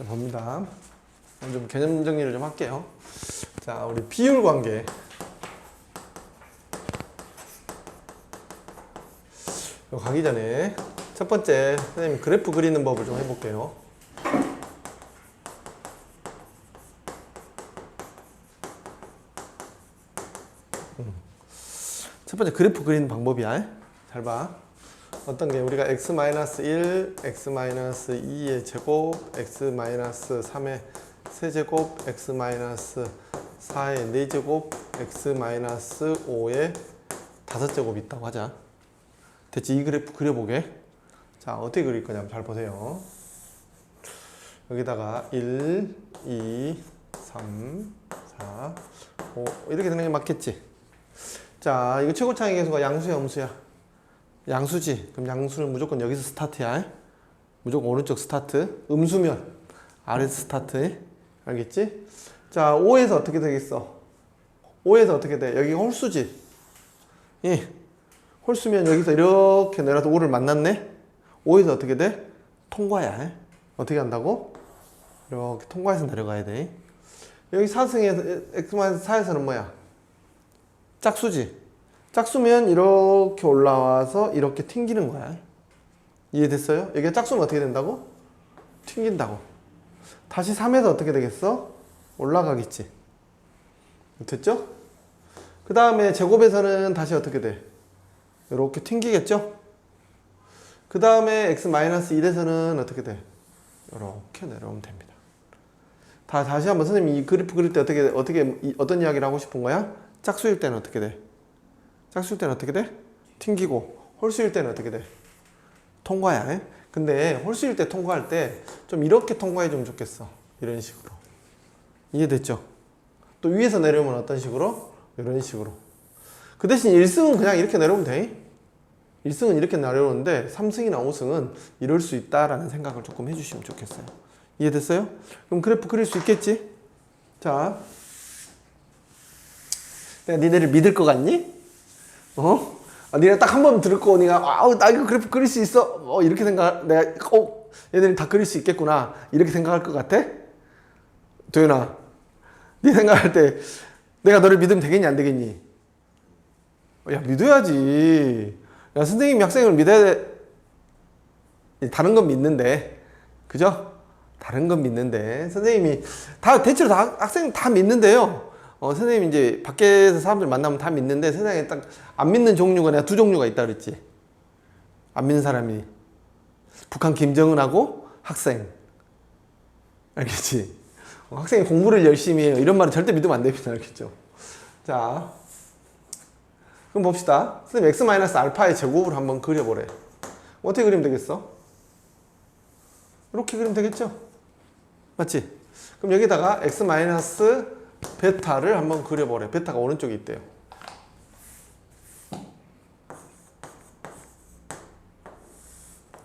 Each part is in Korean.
봅니다. 좀 개념 정리를 좀 할게요. 자, 우리 비율 관계. 이거 가기 전에 첫 번째 선생님 그래프 그리는 법을 좀 해볼게요. 첫 번째 그래프 그리는 방법이야. 잘 봐. 어떤 게 우리가 x-1, x-2의 제곱, x-3의 세제곱, x-4의 4제곱, x-5의 5제곱이 있다고 하자. 됐지? 이 그래프 그려보게. 자, 어떻게 그릴 거냐 잘 보세요. 여기다가 1, 2, 3, 4, 5 이렇게 되는 게 맞겠지? 자, 이거 최고차의 계수가 양수야 음수야? 양수지. 그럼 양수는 무조건 여기서 스타트야. 무조건 오른쪽 스타트. 음수면 아래에서 스타트. 알겠지? 자, 5에서 어떻게 되겠어? 5에서 어떻게 돼? 여기가 홀수지? 예. 홀수면 여기서 이렇게 내려서 5를 만났네? 5에서 어떻게 돼? 통과야. 어떻게 한다고? 이렇게 통과해서 내려가야 돼. 여기 4승에서 x-4에서는 뭐야? 짝수지? 짝수면 이렇게 올라와서 이렇게 튕기는 거야. 이해됐어요? 여기가 짝수면 어떻게 된다고? 튕긴다고. 다시 3에서 어떻게 되겠어? 올라가겠지. 됐죠? 그 다음에 제곱에서는 다시 어떻게 돼? 이렇게 튕기겠죠? 그 다음에 x-1에서는 어떻게 돼? 이렇게 내려오면 됩니다. 다시 한번 선생님이 이 그래프 그릴 때 어떤 이야기를 하고 싶은 거야? 짝수일 때는 어떻게 돼? 짝수일 때는 어떻게 돼? 튕기고, 홀수일 때는 어떻게 돼? 통과야. 근데 홀수일 때 통과할 때 좀 이렇게 통과해 주면 좋겠어. 이런 식으로. 이해됐죠? 또 위에서 내려오면 어떤 식으로? 이런 식으로. 그 대신 1승은 그냥 이렇게 내려오면 돼. 1승은 이렇게 내려오는데 3승이나 5승은 이럴 수 있다라는 생각을 조금 해주시면 좋겠어요. 이해됐어요? 그럼 그래프 그릴 수 있겠지? 자, 내가 니네를 믿을 것 같니? 니네 딱 한 번 들을 거 니가 나 이거 그래프 그릴 수 있어. 이렇게 생각 내가 얘네는 다 그릴 수 있겠구나. 이렇게 생각할 것 같아? 도현아, 네 생각할 때 내가 너를 믿으면 되겠니 안 되겠니? 야, 믿어야지. 야, 선생님이 학생을 믿어야 돼. 다른 건 믿는데, 그죠? 다른 건 믿는데 선생님이 대체로 다 학생 다 믿는데요. 선생님이 이제 밖에서 사람들 만나면 다 믿는데 세상에 딱 안 믿는 종류가 내가 두 종류가 있다 그랬지. 안 믿는 사람이 북한 김정은하고 학생. 알겠지? 학생이 공부를 열심히 해요. 이런 말은 절대 믿으면 안 됩니다. 알겠죠? 자, 그럼 봅시다. 선생님 x-알파의 제곱을 한번 그려보래. 어떻게 그리면 되겠어? 이렇게 그리면 되겠죠? 맞지? 그럼 여기다가 x-베타를 한번 그려보래. 베타가 오른쪽에 있대요.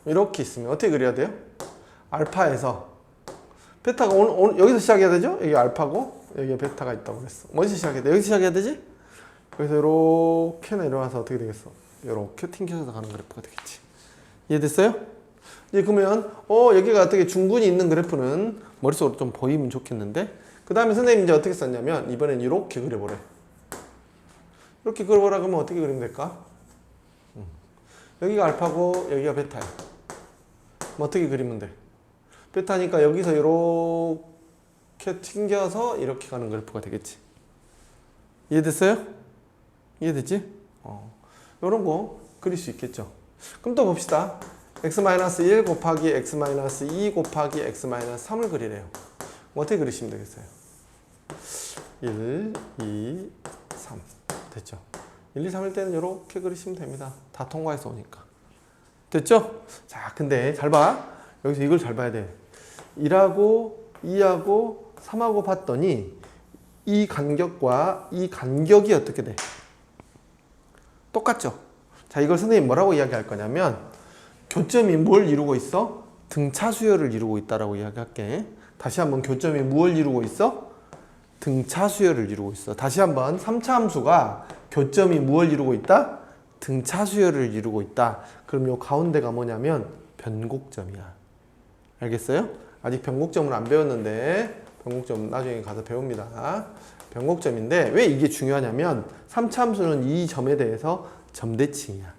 이렇게 있으면 어떻게 그려야 돼요? 알파에서 베타가 여기서 시작해야 되죠? 여기 알파고 여기에 베타가 있다고 그랬어. 어디서 시작해야 돼? 여기서 시작해야 되지? 여기서 이렇게 내려와서 어떻게 되겠어? 이렇게 튕겨서 가는 그래프가 되겠지. 이해됐어요? 이제 그러면 여기가 어떻게 중근이 있는 그래프는 머릿속으로 좀 보이면 좋겠는데 그 다음에 선생님이 이제 어떻게 썼냐면 이번엔 이렇게 그려보래. 이렇게 그려보라 그러면 어떻게 그리면 될까? 여기가 알파고 여기가 베타야. 그럼 어떻게 그리면 돼? 베타니까 여기서 이렇게 튕겨서 이렇게 가는 그래프가 되겠지. 이해됐어요? 이해됐지? 이런 거 그릴 수 있겠죠. 그럼 또 봅시다. x-1 곱하기 x-2 곱하기 x-3을 그리래요. 어떻게 그리시면 되겠어요? 1, 2, 3 됐죠? 1, 2, 3일 때는 이렇게 그리시면 됩니다. 다 통과해서 오니까. 됐죠? 자, 근데 잘 봐. 여기서 이걸 잘 봐야 돼. 1하고 2하고 3하고 봤더니 이 간격과 이 간격이 어떻게 돼? 똑같죠? 자, 이걸 선생님 뭐라고 이야기할 거냐면 교점이 뭘 이루고 있어? 등차 수열을 이루고 있다라고 이야기할게. 다시 한번 교점이 무엇을 이루고 있어? 등차 수열을 이루고 있어. 다시 한번 3차 함수가 교점이 무엇을 이루고 있다? 등차 수열을 이루고 있다. 그럼 요 가운데가 뭐냐면 변곡점이야. 알겠어요? 아직 변곡점을 안 배웠는데 변곡점 나중에 가서 배웁니다. 변곡점인데 왜 이게 중요하냐면 3차 함수는 이 점에 대해서 점대칭이야.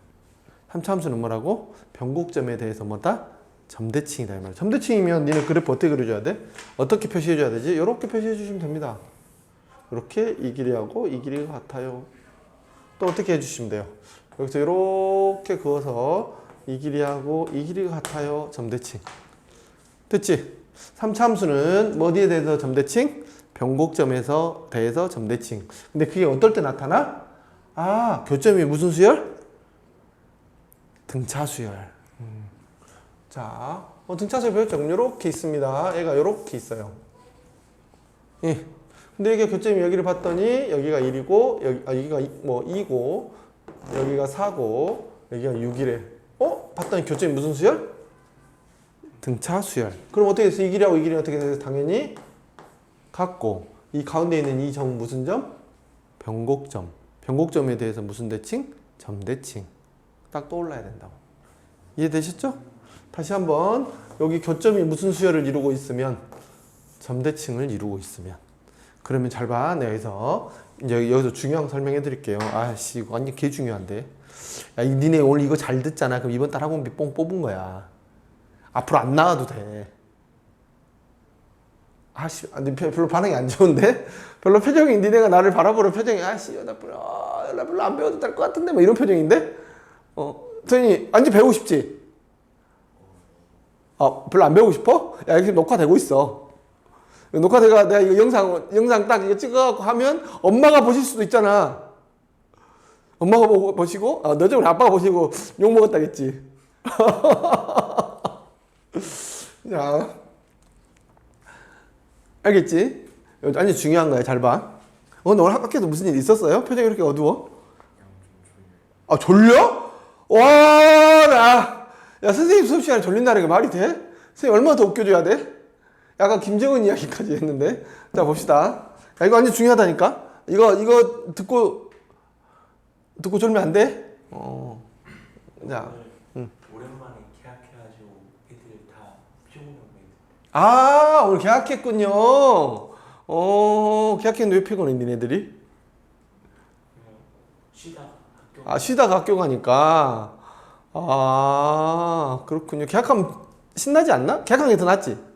3차 함수는 뭐라고? 변곡점에 대해서 뭐다? 점대칭이다 이 말이야. 점대칭이면 니네 그래프 어떻게 그려줘야 돼? 어떻게 표시해줘야 되지? 이렇게 표시해 주시면 됩니다. 이렇게 이 길이하고 이 길이가 같아요. 또 어떻게 해주시면 돼요? 여기서 이렇게 그어서 이 길이하고 이 길이가 같아요. 점대칭. 됐지? 3차 함수는 어디에 대해서 점대칭? 변곡점에서 대해서 점대칭. 근데 그게 어떨 때 나타나? 아, 교점이 무슨 수열? 등차 수열. 자, 등차 수열 배웠죠? 그럼 이렇게 있습니다. 얘가 이렇게 있어요. 예. 근데 이게 교점이 여기를 봤더니 여기가 1이고 여기가 뭐 2고 여기가 4고 여기가 6이래. 봤더니 교점이 무슨 수열? 등차 수열. 그럼 어떻게 돼서 이 길이하고 이 길이 어떻게 돼서 당연히 같고 이 가운데 있는 이 점 무슨 점? 변곡점. 변곡점에 대해서 무슨 대칭? 점대칭. 딱 떠올라야 된다고. 이해되셨죠? 다시 한번 여기 교점이 무슨 수열을 이루고 있으면 점대칭을 이루고 있으면 그러면 잘 봐. 내가 이제 여기서 중요한 거 설명해 드릴게요. 아씨 이거 완전 개 중요한데. 야, 니네 오늘 이거 잘 듣잖아. 그럼 이번 달 학원비 뽕 뽑은 거야. 앞으로 안 나와도 돼. 아씨, 별로 반응이 안 좋은데? 별로 표정이 니네가 나를 바라보는 표정이 아씨 나 별로 안 배워도 될 것 같은데 뭐 이런 표정인데? 선생님 완전 배우고 싶지? 별로 안 배우고 싶어? 야 이렇게 녹화되고 있어. 녹화대가 내가 이거 영상 딱 이거 찍어갖고 하면 엄마가 보실 수도 있잖아. 엄마가 보시고, 너 저번에 아빠가 보시고 욕 먹었다겠지. 자, 알겠지? 완전 중요한 거야. 잘 봐. 오늘 학교에서 무슨 일 있었어요? 표정이 이렇게 어두워? 졸려? 야, 선생님 수업 시간에 졸린다는 게 말이 돼? 선생님 얼마나 더 웃겨줘야 돼? 약간 김정은 이야기까지 했는데. 자, 봅시다. 야, 이거 완전 중요하다니까? 이거 듣고 졸면 안 돼? 자. 오랜만에 계약해가지고 애들 다 피곤하고 오늘 계약했군요. 계약했는데 왜 피곤해, 니네들이? 쉬다가 학교 가니까. 그렇군요. 계약하면 신나지 않나? 계약하는 게 더 낫지?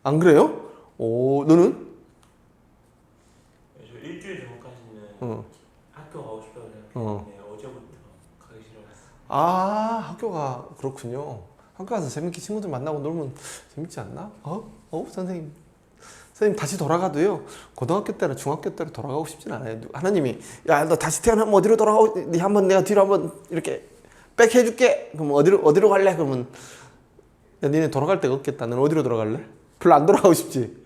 안 그래요? 너는? 저 일주일 전까지는 학교 가고 싶다고 생각했는데 어제부터 가기 싫어졌어. 학교가 그렇군요. 학교 가서 재밌게 친구들 만나고 놀면 재밌지 않나? 선생님 다시 돌아가도요. 고등학교 때나 중학교 때로 돌아가고 싶진 않아요. 하나님이 야 너 다시 태어나면 어디로 돌아가고 네 한번 내가 뒤로 한번 이렇게 백 해줄게. 그럼 어디로 갈래? 그러면 야 니네 돌아갈 데가 없겠다. 너는 어디로 돌아갈래? 별로 안 돌아가고 싶지?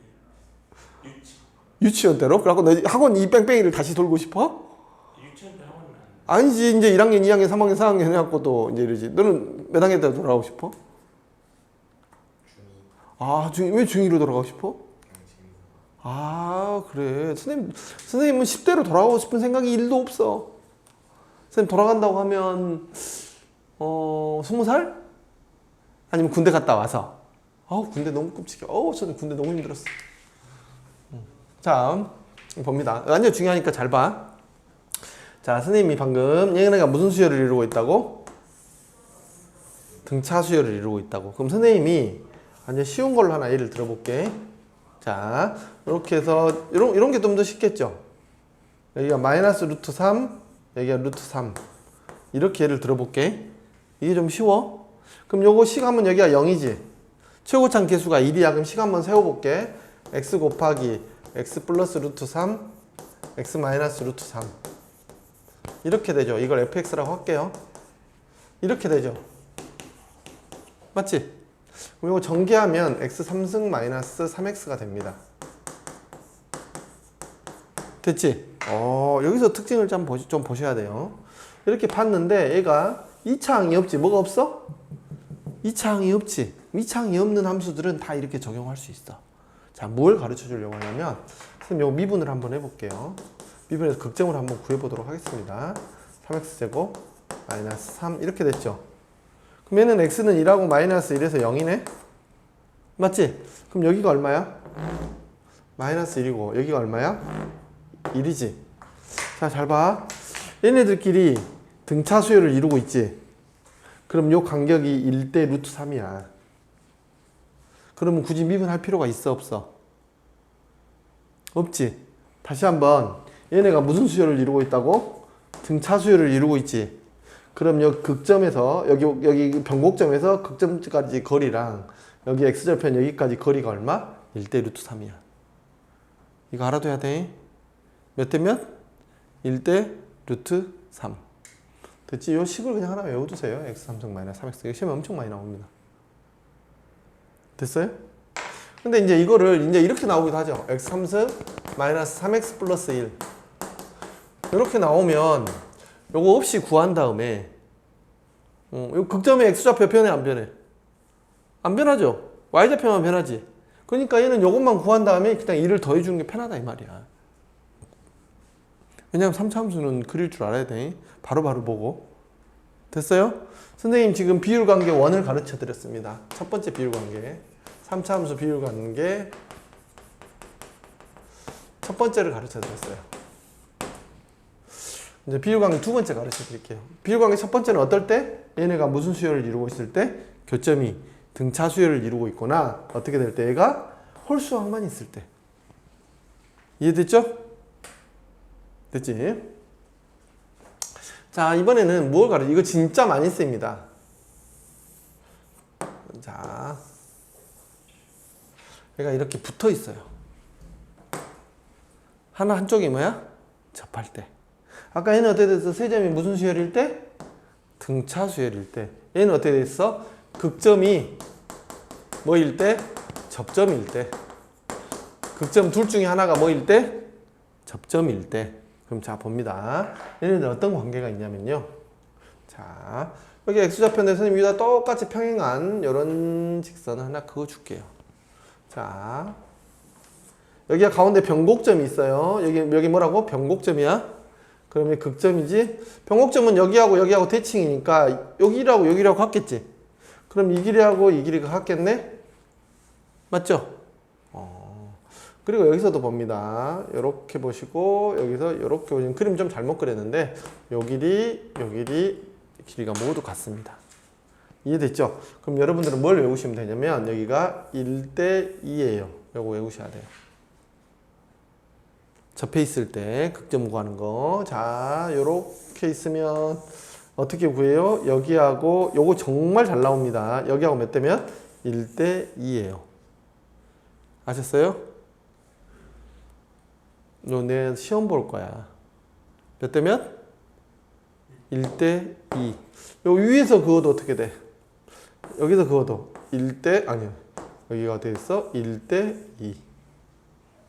유치원 때로? 그래갖고 너 학원 이 뺑뺑이를 다시 돌고 싶어? 유치원 때 학원은 아니지. 이제 1학년, 2학년, 3학년, 4학년 해갖고 또 이제 이러지. 너는 몇 학년 때 돌아가고 싶어? 중2. 왜 중2로 돌아가고 싶어? 그래. 선생님은 10대로 돌아가고 싶은 생각이 1도 없어. 선생님 돌아간다고 하면 20살? 아니면 군대 갔다 와서. 군대 너무 끔찍해. 저는 군대 너무 힘들었어. 자, 봅니다. 완전 중요하니까 잘 봐. 자, 선생님이 방금 얘네가 무슨 수열을 이루고 있다고? 등차 수열을 이루고 있다고. 그럼 선생님이 완전 쉬운 걸로 하나 예를 들어볼게. 자, 이렇게 해서 이런 게 좀 더 쉽겠죠? 여기가 마이너스 루트 3, 여기가 루트 3. 이렇게 예를 들어볼게. 이게 좀 쉬워? 그럼 요거 식하면 여기가 0이지? 최고차항 계수가 1이야. 그럼 식 한번 세워볼게. x 곱하기 x 플러스 루트 3, x 마이너스 루트 3. 이렇게 되죠. 이걸 fx라고 할게요. 이렇게 되죠. 맞지? 그럼 이거 전개하면 x 3승 마이너스 3x가 됩니다. 됐지? 여기서 특징을 좀 보셔야 돼요. 이렇게 봤는데 얘가 2차항이 없지. 뭐가 없어? 2차항이 없지. 2차항이 없는 함수들은 다 이렇게 적용할 수 있어. 자, 뭘 가르쳐 주려고 하냐면 선생님 이거 미분을 한번 해볼게요. 미분에서 극점을 한번 구해보도록 하겠습니다. 3x제곱 마이너스 3 이렇게 됐죠. 그럼 얘는 x는 1하고 마이너스 1에서 0이네. 맞지? 그럼 여기가 얼마야? 마이너스 1이고 여기가 얼마야? 1이지. 자, 잘 봐. 얘네들끼리 등차 수열을 이루고 있지. 그럼 요 간격이 1대 루트 3이야. 그러면 굳이 미분할 필요가 있어 없어? 없지. 다시 한번 얘네가 무슨 수열을 이루고 있다고? 등차 수열을 이루고 있지. 그럼 여기 극점에서 여기 변곡점에서 극점까지 거리랑 여기 x절편 여기까지 거리가 얼마? 1대 루트 3이야. 이거 알아둬야 돼. 몇 대 몇? 1대 루트 3. 됐지? 요 식을 그냥 하나 외워두세요. x3승 마이너스 3x. 이거 시험에 엄청 많이 나옵니다. 됐어요? 근데 이제 이거를 이제 이렇게 나오기도 하죠. x3승 마이너스 3x 플러스 1. 이렇게 나오면 요거 없이 구한 다음에 요 극점의 x좌표 변해 안 변해? 안 변하죠? y좌표만 변하지. 그러니까 얘는 요것만 구한 다음에 그냥 1을 더해주는 게 편하다 이 말이야. 왜냐면 3차 함수는 그릴 줄 알아야 돼. 바로바로 보고. 됐어요? 선생님 지금 비율관계 1을 가르쳐 드렸습니다. 첫 번째 비율관계. 3차 함수 비율관계 첫 번째를 가르쳐 드렸어요. 이제 비율관계 두 번째 가르쳐 드릴게요. 비율관계 첫 번째는 어떨 때? 얘네가 무슨 수열을 이루고 있을 때? 교점이 등차 수열을 이루고 있거나 어떻게 될 때? 얘가 홀수항만 있을 때. 이해됐죠? 됐지? 자, 이번에는 뭘 가르쳐? 이거 진짜 많이 씁니다. 자, 얘가 이렇게 붙어 있어요. 한쪽이 뭐야? 접할 때. 아까 얘는 어떻게 됐어? 세 점이 무슨 수열일 때? 등차 수열일 때. 얘는 어떻게 됐어? 극점이 뭐일 때? 접점일 때. 극점 둘 중에 하나가 뭐일 때? 접점일 때. 그럼 자 봅니다. 얘네들 어떤 관계가 있냐면요. 자, 여기 x좌표인데 선생님 위에다 똑같이 평행한 이런 직선을 하나 그어줄게요. 자, 여기가 가운데 변곡점이 있어요. 여기 뭐라고? 변곡점이야. 그러면 극점이지. 변곡점은 여기하고 대칭이니까 여기라고 같겠지. 그럼 이 길이하고 이 길이가 같겠네? 맞죠? 그리고 여기서도 봅니다. 이렇게 보시고 여기서 이렇게 보시면 그림 좀 잘못 그렸는데 요 길이가 모두 같습니다. 이해됐죠? 그럼 여러분들은 뭘 외우시면 되냐면 여기가 1대 2예요. 요거 외우셔야 돼요. 접해 있을 때 극점 구하는 거. 자, 요렇게 있으면 어떻게 구해요? 여기하고 요거 정말 잘 나옵니다. 여기하고 몇 대 몇? 1대 2예요. 아셨어요? 내 시험 볼 거야. 몇 대 몇? 1대 2. 요 위에서 그어도 어떻게 돼? 여기서 그어도 1대 아니요. 여기가 어떻게 됐어? 1대 2.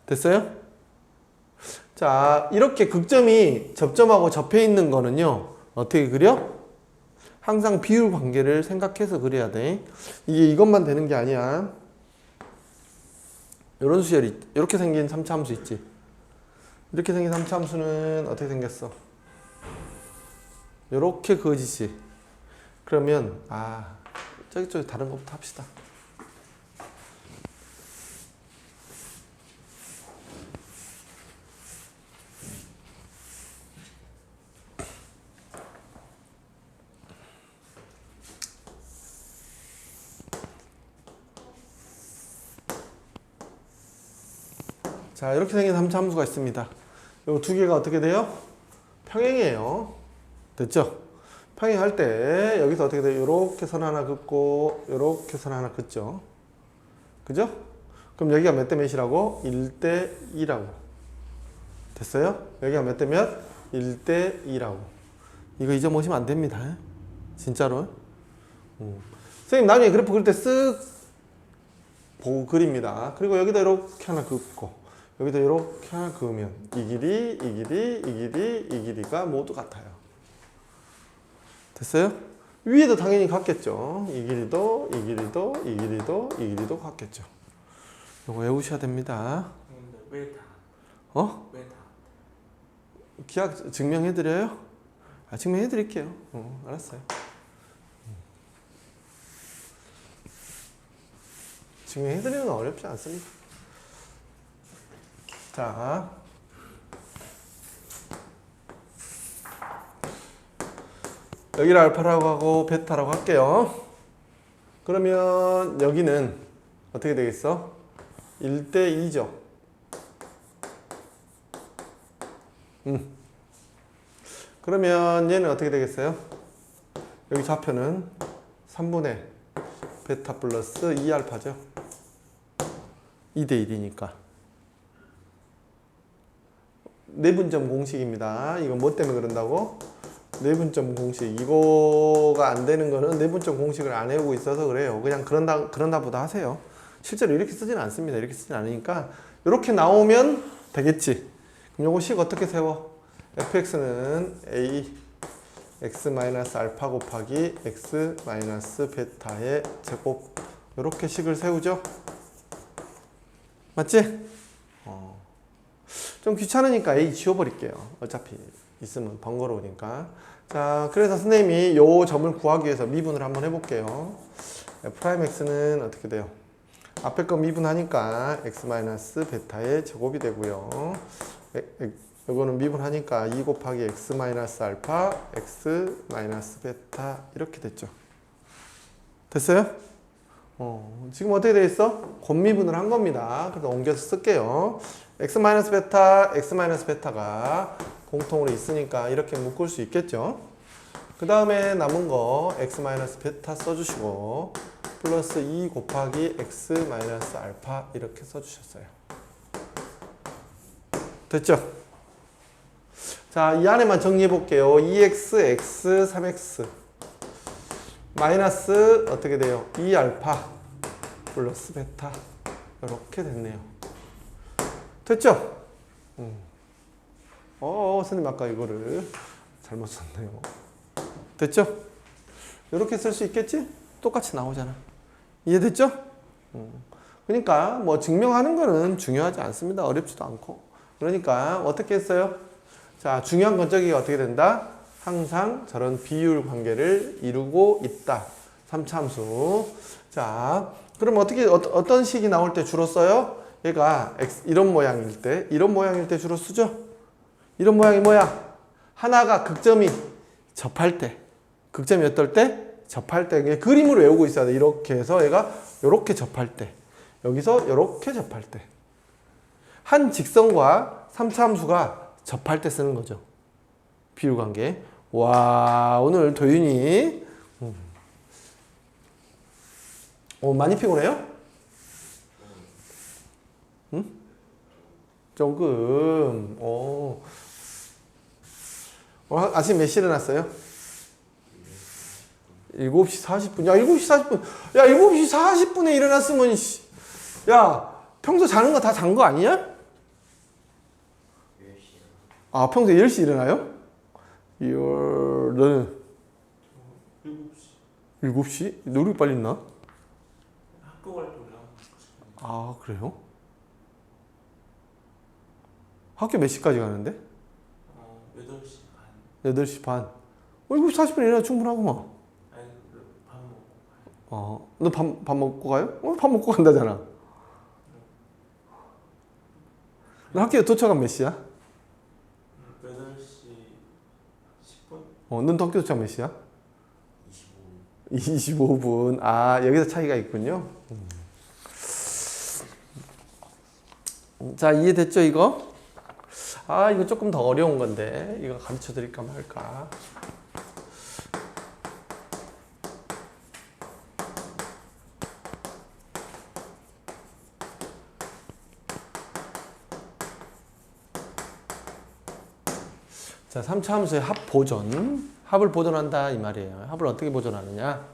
됐어요? 자, 이렇게 극점이 접점하고 접해 있는 거는요. 어떻게 그려? 항상 비율 관계를 생각해서 그려야 돼. 이게 이것만 되는 게 아니야. 이런 수열이 이렇게 생긴 3차 함수 있지. 이렇게 생긴 3차 함수는 어떻게 생겼어? 이렇게 그어지지. 그러면 저기 다른 것부터 합시다. 자, 이렇게 생긴 3차 함수가 있습니다. 이 두 개가 어떻게 돼요? 평행이에요. 됐죠? 평행할 때 여기서 어떻게 돼요? 이렇게 선 하나 긋고 이렇게 선 하나 긋죠. 그죠? 그럼 여기가 몇 대 몇이라고? 1대 2라고. 됐어요? 여기가 몇 대 몇? 1대 2라고. 이거 잊어먹으시면 안 됩니다. 진짜로. 선생님 나중에 그래프 그릴 때 쓱 보고 그립니다. 그리고 여기다 이렇게 하나 긋고 여기다 이렇게 하나 그으면 이 길이가 모두 같아요. 됐어요? 위에도 당연히 같겠죠. 이 길이도 같겠죠. 이거 외우셔야 됩니다. 왜 다? 왜 다? 기하 증명해드려요? 증명해드릴게요. 알았어요. 증명해드리는 건 어렵지 않습니다. 자, 여기를 알파라고 하고 베타라고 할게요. 그러면 여기는 어떻게 되겠어? 1대 2죠. 그러면 얘는 어떻게 되겠어요? 여기 좌표는 3분의 베타 플러스 2알파죠. 2대 1이니까. 내분점 공식입니다. 이건 뭐 때문에 그런다고? 내분점 공식. 이거가 안 되는 거는 내분점 공식을 안 외우고 있어서 그래요. 그냥 그런다 보다 하세요. 실제로 이렇게 쓰지는 않습니다. 이렇게 쓰진 않으니까 이렇게 나오면 되겠지. 그럼 요거 식 어떻게 세워? fx는 a x-알파 곱하기 x-베타의 제곱, 이렇게 식을 세우죠. 맞지? 좀 귀찮으니까 a 지워버릴게요. 어차피 있으면 번거로우니까. 자, 그래서 선생님이 요 점을 구하기 위해서 미분을 한번 해볼게요. 프라임 x는 어떻게 돼요? 앞에 거 미분하니까 x-베타의 제곱이 되고요. 이거는 미분하니까 2 곱하기 x-알파, x-베타 이렇게 됐죠. 됐어요? 지금 어떻게 돼 있어? 곱미분을 한 겁니다. 그래서 옮겨서 쓸게요. x-베타, x-베타가 공통으로 있으니까 이렇게 묶을 수 있겠죠. 그 다음에 남은 거 x-베타 써주시고 플러스 2 곱하기 x-알파 이렇게 써주셨어요. 됐죠? 자, 이 안에만 정리해 볼게요. 2x, x, 3x 마이너스 어떻게 돼요? 2알파 플러스 베타 이렇게 됐네요. 됐죠? 선생님 아까 이거를 잘못 썼네요. 됐죠? 이렇게 쓸 수 있겠지? 똑같이 나오잖아. 이해됐죠? 그러니까 뭐 증명하는 거는 중요하지 않습니다. 어렵지도 않고. 그러니까 어떻게 했어요? 자, 중요한 건 저기가 어떻게 된다? 항상 저런 비율 관계를 이루고 있다. 3차함수. 자, 그럼 어떤 식이 나올 때 주로 써요? 얘가 이런 모양일 때 주로 쓰죠? 이런 모양이 뭐야? 하나가 극점이 접할 때. 극점이 어떨 때? 접할 때. 그림으로 외우고 있어야 돼. 이렇게 해서 얘가 이렇게 접할 때. 여기서 이렇게 접할 때. 한 직선과 3차함수가 접할 때 쓰는 거죠. 비율관계. 와, 오늘 도윤이 많이 피곤해요? 응? 조금. 아침 몇 시에 일어났어요? 7시 40분. 야, 7시 40분. 야, 7시 40분에 일어났으면 야, 평소 자는 거 다 잔 거 아니야? 아, 평소에 10시 일어나요? 너는? 7시? 너 이렇게 빨리 일어나? 학교 갈 때 올라가고. 아, 그래요? 학교 몇 시까지 가는데? 8시 반. 8시 반. 7시 40분에 일어나 충분하구만. 아니, 밥 먹고 가요. 너 밥 먹고 가요? 밥 먹고 간다잖아. 너 학교에 도착하면 몇 시야? 8시 10분? 넌 학교 도착 몇 시야? 25분. 25분. 아, 여기서 차이가 있군요. 자, 이해됐죠, 이거? 아, 이거 조금 더 어려운 건데. 이거 가르쳐 드릴까 말까. 자, 3차 함수의 합 보존. 합을 보존한다 이 말이에요. 합을 어떻게 보존하느냐?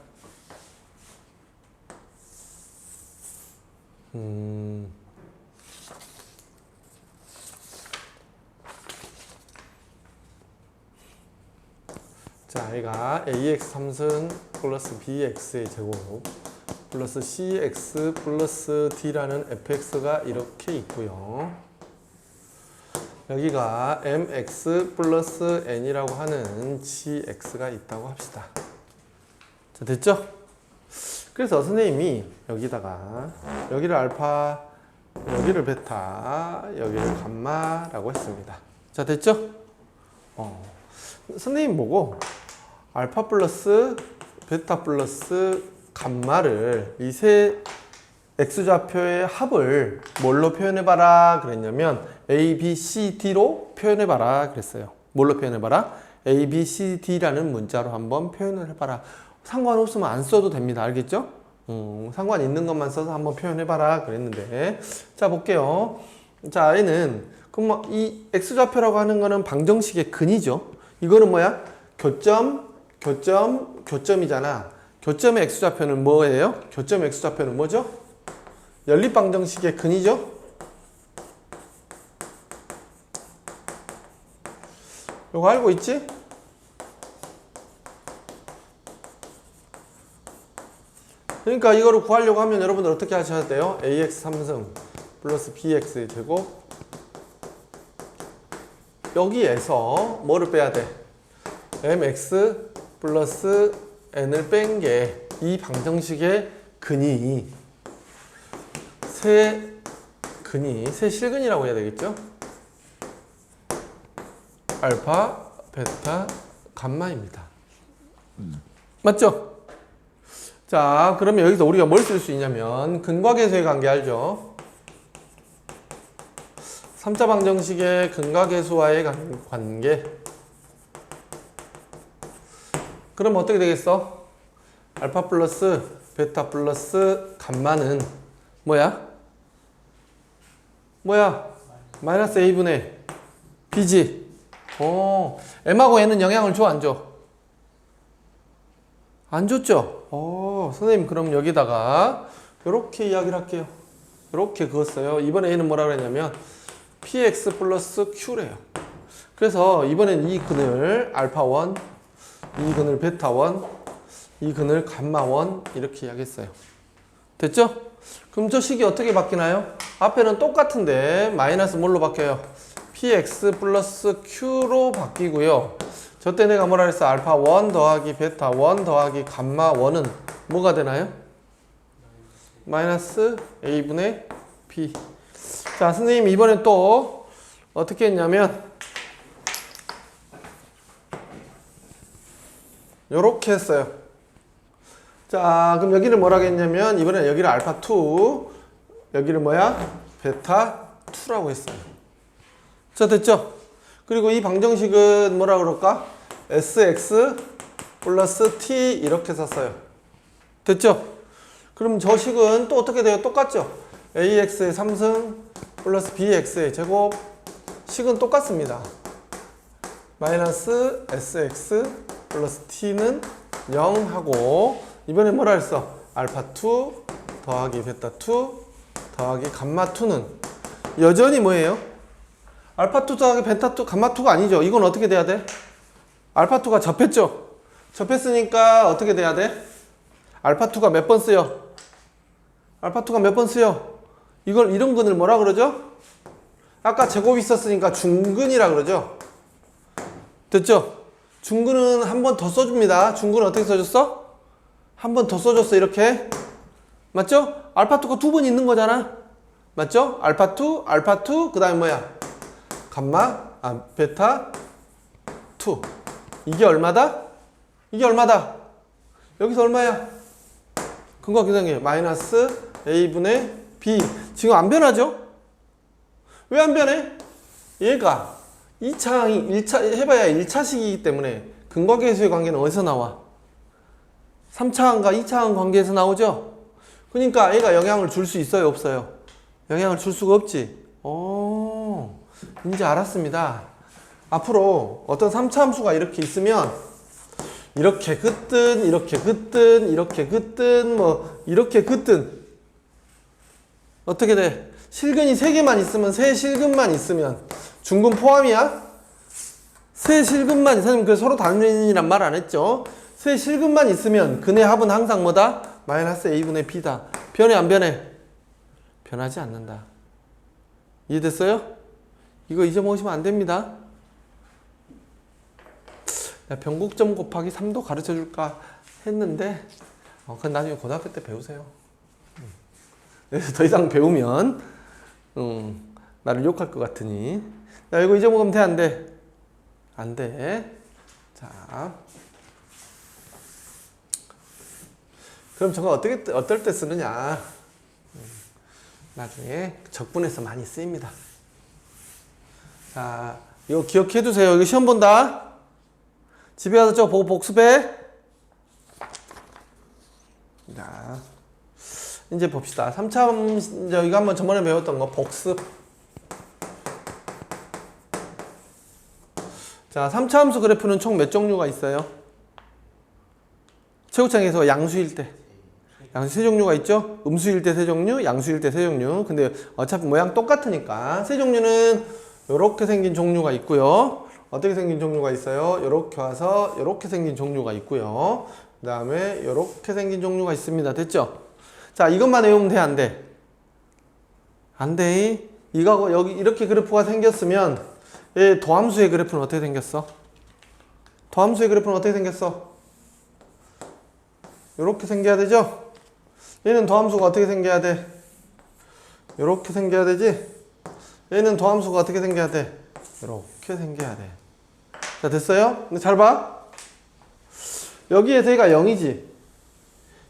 자, 얘가 ax 3승 플러스 bx의 제곱 플러스 cx 플러스 d라는 fx가 이렇게 있고요. 여기가 mx 플러스 n이라고 하는 gx가 있다고 합시다. 자, 됐죠? 그래서 선생님이 여기다가 여기를 알파, 여기를 베타, 여기를 감마라고 했습니다. 자, 됐죠? 선생님 보고 알파 플러스 베타 플러스 감마를 이 세 x좌표의 합을 뭘로 표현해봐라 그랬냐면 a, b, c, d로 표현해봐라 그랬어요. 뭘로 표현해봐라? a, b, c, d라는 문자로 한번 표현을 해봐라. 상관없으면 안 써도 됩니다. 알겠죠? 상관 있는 것만 써서 한번 표현해봐라 그랬는데, 자 볼게요. 자, 얘는 그럼 뭐 이 x좌표라고 하는 거는 방정식의 근이죠. 이거는 뭐야? 교점, 교점, 교점이잖아. 교점의 x좌표는 뭐예요? 교점의 x좌표는 뭐죠? 연립방정식의 근이죠? 이거 알고 있지? 그러니까 이거를 구하려고 하면 여러분들 어떻게 하셔야 돼요? ax 3승 플러스 bx 제곱, 여기에서 뭐를 빼야 돼? mx 플러스 n을 뺀 게 이 방정식의 근이 세 실근이라고 해야 되겠죠? 알파, 베타, 감마입니다. 맞죠? 자, 그러면 여기서 우리가 뭘 쓸 수 있냐면 근과 계수의 관계 알죠? 3차 방정식의 근과 계수와의 관계. 그럼 어떻게 되겠어? 알파 플러스 베타 플러스 감마는 뭐야? 마이너스 a분의 b지. m하고 n은 영향을 줘, 안 줘? 안 줬죠? 선생님 그럼 여기다가 이렇게 이야기를 할게요. 이렇게 그었어요. 이번에 얘는 뭐라 그랬냐면 px 플러스 q래요. 그래서 이번엔 이 근을 알파1, 이 근을 베타1, 이 근을 감마1 이렇게 이야기했어요. 됐죠? 그럼 저 식이 어떻게 바뀌나요? 앞에는 똑같은데 마이너스 뭘로 바뀌어요? px 플러스 q로 바뀌고요. 저 때 내가 뭐라 그랬어? 알파1 더하기 베타1 더하기 감마1은 뭐가 되나요? 마이너스 a분의 b. 자, 선생님 이번엔 또 어떻게 했냐면 요렇게 했어요. 자, 그럼 여기를 뭐라고 했냐면 이번엔 여기를 알파2, 여기를 뭐야? 베타2라고 했어요. 자, 됐죠? 그리고 이 방정식은 뭐라 그럴까? sx 플러스 t 이렇게 썼어요. 됐죠? 그럼 저 식은 또 어떻게 돼요? 똑같죠? ax의 3승 플러스 bx의 제곱, 식은 똑같습니다. 마이너스 sx 플러스 t는 0 하고, 이번에 뭐라 했어? 알파2 더하기 베타2 더하기 감마2는 여전히 뭐예요? 알파2 더하기 베타2 감마2가 아니죠. 이건 어떻게 돼야 돼? 알파2가 접했죠? 접했으니까 어떻게 돼야 돼? 알파2가 몇 번 쓰여? 알파2가 몇 번 쓰여? 이런 근을 뭐라 그러죠? 아까 제곱이 있었으니까 중근이라 그러죠? 됐죠? 중근은 한 번 더 써줍니다. 중근은 어떻게 써줬어? 한 번 더 써줬어, 이렇게. 맞죠? 알파2가 두 번 있는 거잖아. 맞죠? 알파2, 그 다음에 뭐야? 베타2. 이게 얼마다? 이게 얼마다? 여기서 얼마야? 근과 계산기 마이너스 a분의 b. 지금 안 변하죠? 왜 안 변해? 얘가 2차항이 1차 해봐야 1차식이기 때문에 근과 계수의 관계는 어디서 나와? 3차항과 2차항 관계에서 나오죠? 그러니까 얘가 영향을 줄 수 있어요, 없어요? 영향을 줄 수가 없지. 이제 알았습니다. 앞으로 어떤 3차 함수가 이렇게 있으면 이렇게 긋든 이렇게 긋든 이렇게 긋든 뭐 이렇게 긋든 어떻게 돼? 실근이 3개만 있으면 세 실근만 있으면 중근 포함이야? 세 실근만 선생님 그 서로 다른이란 말 안 했죠? 세 실근만 있으면 근의 합은 항상 뭐다? 마이너스 a분의 b다. 변해 안 변해? 변하지 않는다. 이해됐어요? 이거 잊어먹으시면 안 됩니다. 변곡점 곱하기 3도 가르쳐 줄까 했는데 그건 나중에 고등학교 때 배우세요. 그래서 더 이상 배우면 나를 욕할 것 같으니. 자, 이거 잊어먹으면 돼, 안 돼? 안 돼. 자, 그럼 저거 어떨 때 쓰느냐? 나중에 적분해서 많이 쓰입니다. 자, 이거 기억해 두세요. 이거 시험 본다. 집에 가서 저거 보고 복습해. 자, 이제 봅시다. 3차, 이거 한번 저번에 배웠던 거 복습. 자, 3차 함수 그래프는 총 몇 종류가 있어요? 최고창에서 양수일 때. 양수 세 종류가 있죠? 음수일 때 세 종류, 양수일 때 세 종류. 근데 어차피 모양 똑같으니까 세 종류는 이렇게 생긴 종류가 있고요. 어떻게 생긴 종류가 있어요? 이렇게 와서 이렇게 생긴 종류가 있고요. 그 다음에 이렇게 생긴 종류가 있습니다. 됐죠? 자, 이것만 외우면 돼, 안 돼? 안 돼. 이거 여기 이렇게 그래프가 생겼으면 얘 도함수의 그래프는 어떻게 생겼어? 도함수의 그래프는 어떻게 생겼어? 이렇게 생겨야 되죠? 얘는 도함수가 어떻게 생겨야 돼? 이렇게 생겨야 되지? 얘는 도함수가 어떻게 생겨야 돼? 이렇게 생겨야 돼. 자, 됐어요? 근데 잘 봐. 여기에서 얘가 0이지.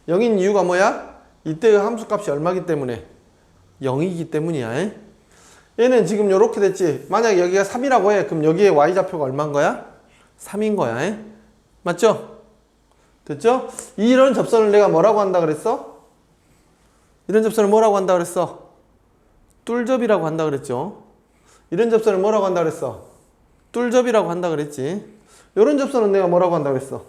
0인 이유가 뭐야? 이때의 함수값이 얼마기 때문에? 0이기 때문이야. 얘는 지금 이렇게 됐지. 만약에 여기가 3이라고 해. 그럼 여기에 y좌표가 얼마인 거야? 3인 거야. 맞죠? 됐죠? 이런 접선을 내가 뭐라고 한다 그랬어? 이런 접선을 뭐라고 한다 그랬어? 뚫접이라고 한다 그랬죠? 이런 접선을 뭐라고 한다 그랬어? 뚫접이라고 한다 그랬지? 이런 접선은 내가 뭐라고 한다 그랬어?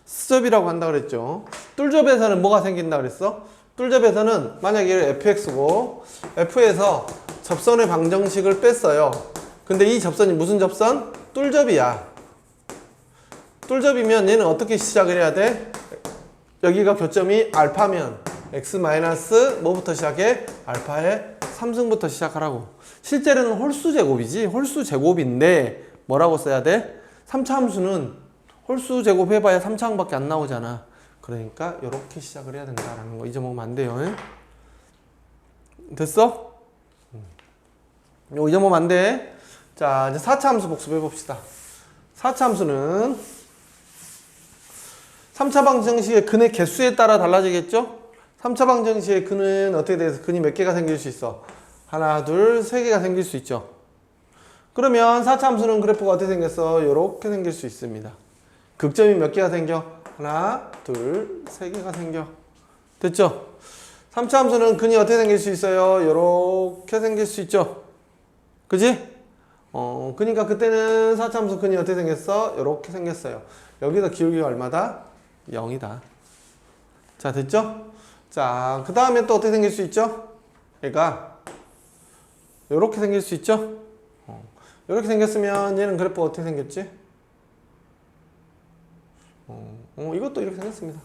스접이라고 한다 그랬죠? 뚫접에서는 뭐가 생긴다 그랬어? 뚫접에서는 만약에 fx고 f에서 접선의 방정식을 뺐어요. 근데 이 접선이 무슨 접선? 뚫접이야. 뚫접이면 얘는 어떻게 시작을 해야 돼? 여기가 교점이 알파면 x 마이너스 뭐부터 시작해? 알파의 3승부터 시작하라고. 실제로는 홀수 제곱이지. 홀수 제곱인데 뭐라고 써야 돼? 3차 함수는 홀수 제곱 해봐야 3차항밖에 안 나오잖아. 그러니까 이렇게 시작을 해야 된다라는 거 잊어먹으면 안 돼요. 됐어? 이거 잊어먹으면 안 돼. 자, 이제 4차 함수 복습해 봅시다. 4차 함수는 3차 방정식의 근의 개수에 따라 달라지겠죠? 3차 방정식의 근은 어떻게 돼서 근이 몇 개가 생길 수 있어? 하나, 둘, 세 개가 생길 수 있죠. 그러면 4차 함수는 그래프가 어떻게 생겼어? 이렇게 생길 수 있습니다. 극점이 몇 개가 생겨? 하나, 둘, 세 개가 생겨. 됐죠? 3차 함수는 근이 어떻게 생길 수 있어요? 이렇게 생길 수 있죠? 그지? 그러니까 그때는 4차 함수 근이 어떻게 생겼어? 이렇게 생겼어요. 여기서 기울기가 얼마다? 0이다. 자, 됐죠? 자, 그 다음에 또 어떻게 생길 수 있죠? 얘가 이렇게 생길 수 있죠? 이렇게 생겼으면 얘는 그래프가 어떻게 생겼지? 이것도 이렇게 생겼습니다.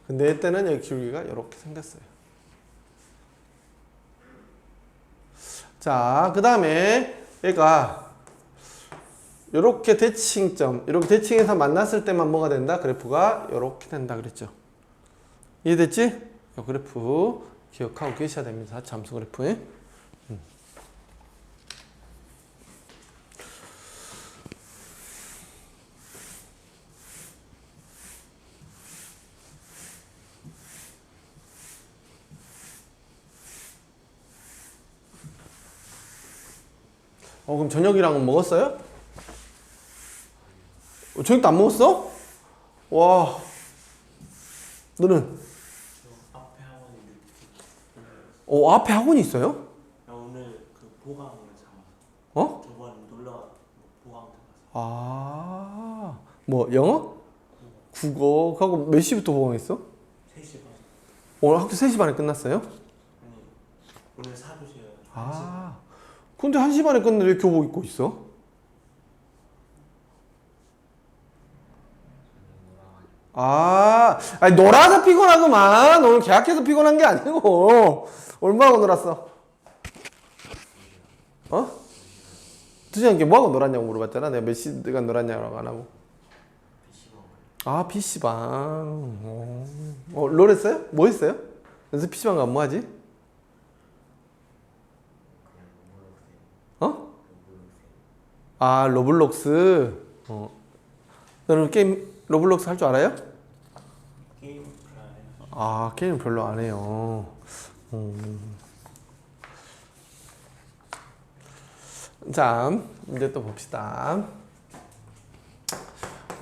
근데 이때는 여기 기울기가 이렇게 생겼어요. 자, 그 다음에 얘가 이렇게 대칭점, 이렇게 대칭해서 만났을 때만 뭐가 된다? 그래프가 이렇게 된다 그랬죠. 이해됐지? 이 그래프 기억하고 계셔야 됩니다. 4차 함수 그래프에. 그럼 저녁이랑은 먹었어요? 저녁도 안 먹었어? 와, 너는? 저 앞에 학원이 앞에 학원이 있어요? 나 오늘 그 보강을 잡았어. 저번 놀러 보강 들어갔어. 뭐 영어? 국어? 하고 몇 시부터 보강했어? 3시 반. 오늘 학교 3시 반에 끝났어요? 아니 오늘 4교시여가지고 근데 1시 반에 끝났는데 왜 교복 입고 있어? 아니 놀아서 피곤하구만. 오늘 계약해서 피곤한 게 아니고. 얼마하고 놀았어? 2시간 뭐하고 놀았냐고 물어봤잖아. 내가 몇 시간 놀았냐고 안 하고. 아, PC방. 롤 했어요? 뭐 했어요? 연습 PC방 가면 뭐 하지? 어? 아, 로블록스. 너는 게임 로블록스 할 줄 알아요? 게임 별로 안 해요. 아, 게임 별로 안 해요. 자, 이제 또 봅시다.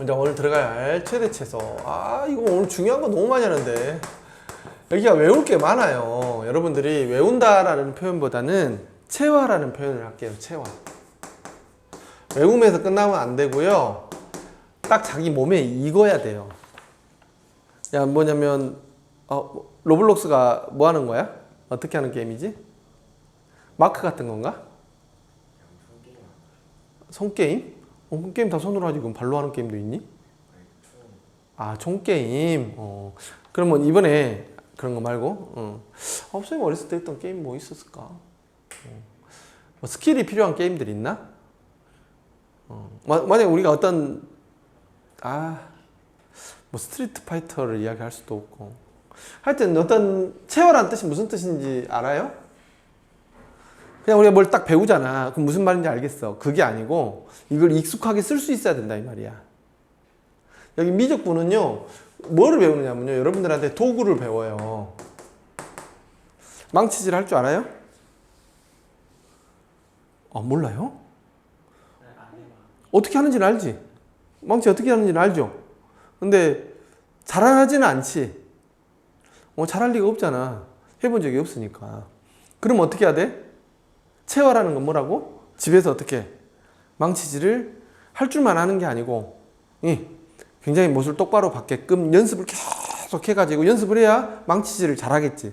이제 오늘 들어가야 할 최대 최소. 아, 이거 오늘 중요한 거 너무 많이 하는데. 여기가 외울 게 많아요. 여러분들이 외운다라는 표현보다는 체화라는 표현을 할게요. 체화. 외우면서 끝나면 안 되고요. 딱 자기 몸에 익어야 돼요. 야, 뭐냐면 로블록스가 뭐 하는 거야? 어떻게 하는 게임이지? 마크 같은 건가? 손게임? 게임 다 손으로 하지. 그럼 발로 하는 게임도 있니? 아, 총게임. 그러면 이번에 그런 거 말고 선생님 어렸을 때 했던 게임 뭐 있었을까? 뭐 스킬이 필요한 게임들 있나? 만약에 우리가 어떤 뭐 스트리트 파이터를 이야기할 수도 없고 하여튼 어떤 체화라는 뜻이 무슨 뜻인지 알아요? 그냥 우리가 뭘 딱 배우잖아. 그럼 무슨 말인지 알겠어. 그게 아니고 이걸 익숙하게 쓸 수 있어야 된다 이 말이야. 여기 미적분은요 뭐를 배우느냐면요 여러분들한테 도구를 배워요. 망치질 할 줄 알아요? 몰라요? 안 해봐. 어떻게 하는지는 알지? 망치 어떻게 하는지는 알죠? 근데 잘하지는 않지. 잘할 리가 없잖아. 해본 적이 없으니까. 그럼 어떻게 해야 돼? 체화라는 건 뭐라고? 집에서 어떻게 망치질을 할 줄만 아는 게 아니고 굉장히 못을 똑바로 받게끔 연습을 계속 해가지고 연습을 해야 망치질을 잘하겠지.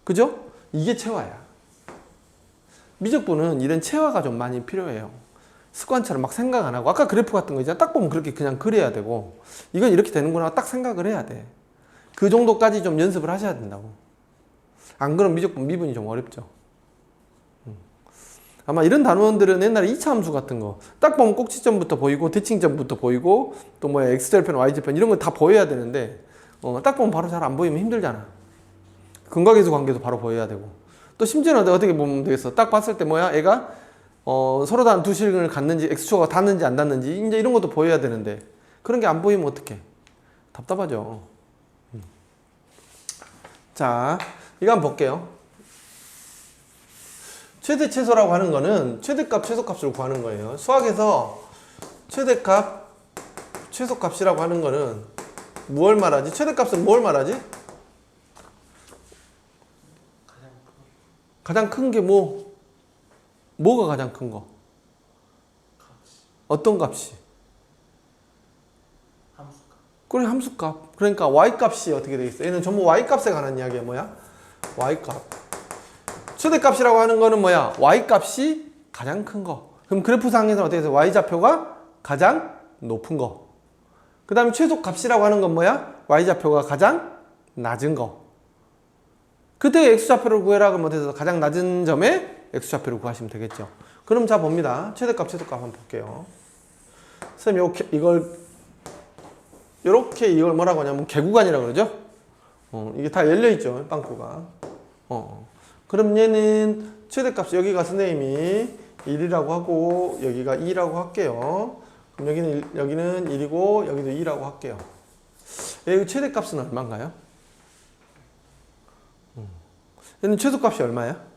그죠? 이게 체화야. 미적분은 이런 체화가 좀 많이 필요해요. 습관처럼 막 생각 안 하고 아까 그래프 같은 거 있잖아. 딱 보면 그렇게 그냥 그려야 되고 이건 이렇게 되는구나 딱 생각을 해야 돼. 그 정도까지 좀 연습을 하셔야 된다고. 안 그러면 미분이 좀 어렵죠. 아마 이런 단원들은 옛날에 2차 함수 같은 거 딱 보면 꼭지점부터 보이고 대칭점부터 보이고 또 뭐야 x절편 y절편 이런 거 다 보여야 되는데 딱 보면 바로 잘 안 보이면 힘들잖아. 근각계수 관계도 바로 보여야 되고 또 심지어는 어떻게 보면 되겠어. 딱 봤을 때 뭐야 애가 서로 다른 두 실근을 갖는지 x축가 닿는지 안 닿는지 이제 이런 것도 보여야 되는데 그런 게 안 보이면 어떡해. 답답하죠. 자, 이거 한번 볼게요. 최대 최소라고 하는 거는 최대값 최소값을 구하는 거예요. 수학에서 최대값 최소값이라고 하는 거는 무엇을 말하지? 최대값은 뭘 말하지? 가장 큰 게 뭐가 가장 큰 거? 어떤 값이? 함수값. 그래, 함수값. 그러니까 y값이 어떻게 되겠어? 얘는 전부 y값에 관한 이야기야. 뭐야? y값. 최대값이라고 하는 거는 뭐야? y값이 가장 큰 거. 그럼 그래프상에서 어떻게 해서 y좌표가 가장 높은 거. 그 다음에 최소값이라고 하는 건 뭐야? y좌표가 가장 낮은 거. 그때 x좌표를 구해라 그러면 어떻게 해서 가장 낮은 점에 x좌표를 구하시면 되겠죠. 그럼 자 봅니다. 최대값 최소값 한번 볼게요. 선생님 이걸 뭐라고 하냐면 개구간이라고 그러죠. 이게 다 열려있죠. 빵꾸가. 그럼 얘는 최대값이 여기가 선생님이 1이라고 하고 여기가 2라고 할게요. 그럼 여기는 1이고 여기도 2라고 할게요. 여기 최대값은 얼마인가요? 얘는 최소값이 얼마야?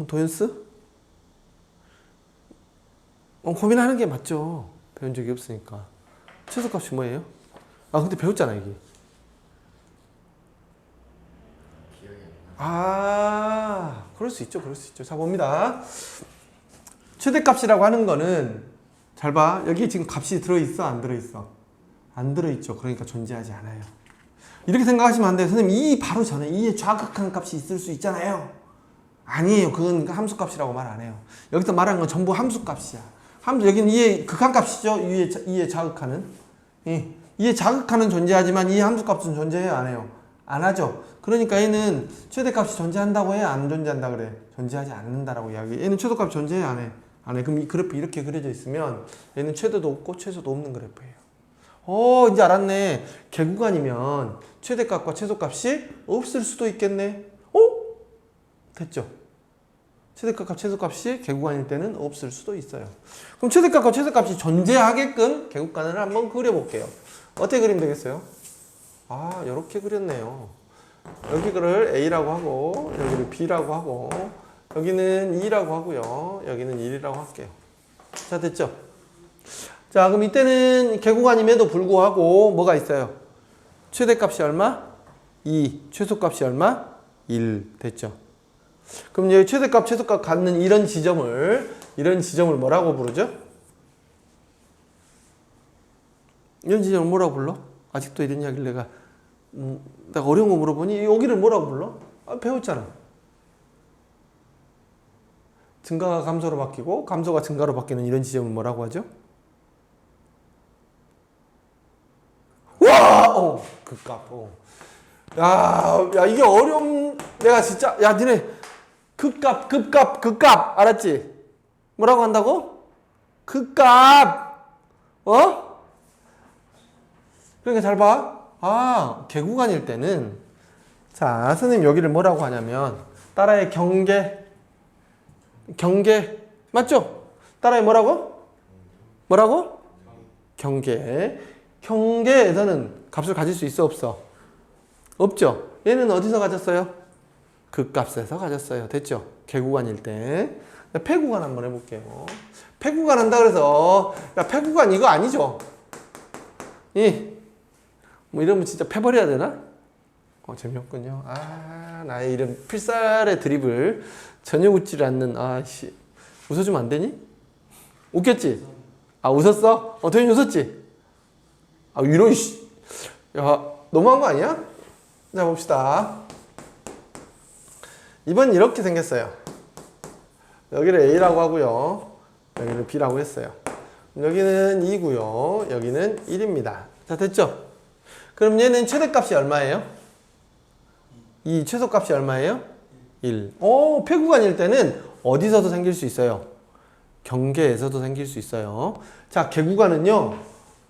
도연스? 고민하는 게 맞죠. 배운 적이 없으니까. 최소값이 뭐예요? 근데 배웠잖아 이게. 그럴 수 있죠. 자, 봅니다. 최대값이라고 하는 거는, 잘 봐. 여기 지금 값이 들어있어? 안 들어있어? 안 들어있죠. 그러니까 존재하지 않아요. 이렇게 생각하시면 안 돼요. 선생님, 이 바로 전에 2에 좌극한 값이 있을 수 있잖아요. 아니에요. 그건 함수값이라고 말 안 해요. 여기서 말하는 건 전부 함수값이야. 여기는 2의 극한값이죠. 2의 자극하는. 2의 자극하는 존재하지만 2의 함수값은 존재해요? 안 해요? 안 하죠. 그러니까 얘는 최대값이 존재한다고 해? 안 존재한다 그래? 존재하지 않는다라고 이야기해. 얘는 최소값이 존재해? 안 해? 안에. 그럼 이 그래프 이렇게 그려져 있으면 얘는 최대도 없고 최소도 없는 그래프예요. 이제 알았네. 개구간이면 최대값과 최소값이 없을 수도 있겠네. 됐죠? 최대값과 최소값이 개구간일 때는 없을 수도 있어요. 그럼 최대값과 최소값이 존재하게끔 개구간을 한번 그려볼게요. 어떻게 그리면 되겠어요? 이렇게 그렸네요. 여기를 A라고 하고 여기를 B라고 하고 여기는 2라고 하고요. 여기는 1이라고 할게요. 자, 됐죠? 자, 그럼 이때는 개구간임에도 불구하고 뭐가 있어요? 최대값이 얼마? 2. 최소값이 얼마? 1. 됐죠? 그럼 여기 최대값, 최소값 갖는 이런 지점을 뭐라고 부르죠? 이런 지점을 뭐라고 불러? 아직도 이런 이야기를 내가 어려운 거 물어보니 여기를 뭐라고 불러? 배웠잖아. 증가가 감소로 바뀌고 감소가 증가로 바뀌는 이런 지점을 뭐라고 하죠? 와! 극값. 야, 이게 내가 진짜, 야, 니네, 극값. 알았지? 뭐라고 한다고? 극값. 그러니까 잘 봐. 개구간일 때는, 자, 선생님 여기를 뭐라고 하냐면, 따라해 경계. 맞죠? 따라해 뭐라고? 경계. 경계에서는 값을 가질 수 있어, 없어? 없죠? 얘는 어디서 가졌어요? 극값에서 가졌어요. 됐죠? 개구간일 때. 폐구간 한번 해볼게요. 폐구간 한다 그래서, 야, 폐구간 이거 아니죠? 뭐 이러면 진짜 패버려야 되나? 재미없군요. 나의 이런 필살의 드립을 전혀 웃지를 않는, 웃어주면 안 되니? 웃겼지? 웃었어? 도현이 웃었지? 이런, 야, 너무한 거 아니야? 자, 봅시다. 이번 이렇게 생겼어요. 여기를 A라고 하고요. 여기를 B라고 했어요. 여기는 2고요. 여기는 1입니다. 자, 됐죠? 그럼 얘는 최대값이 얼마예요? 2. 최소값이 얼마예요? 1. 폐구간일 때는 어디서도 생길 수 있어요? 경계에서도 생길 수 있어요. 자, 개구간은요.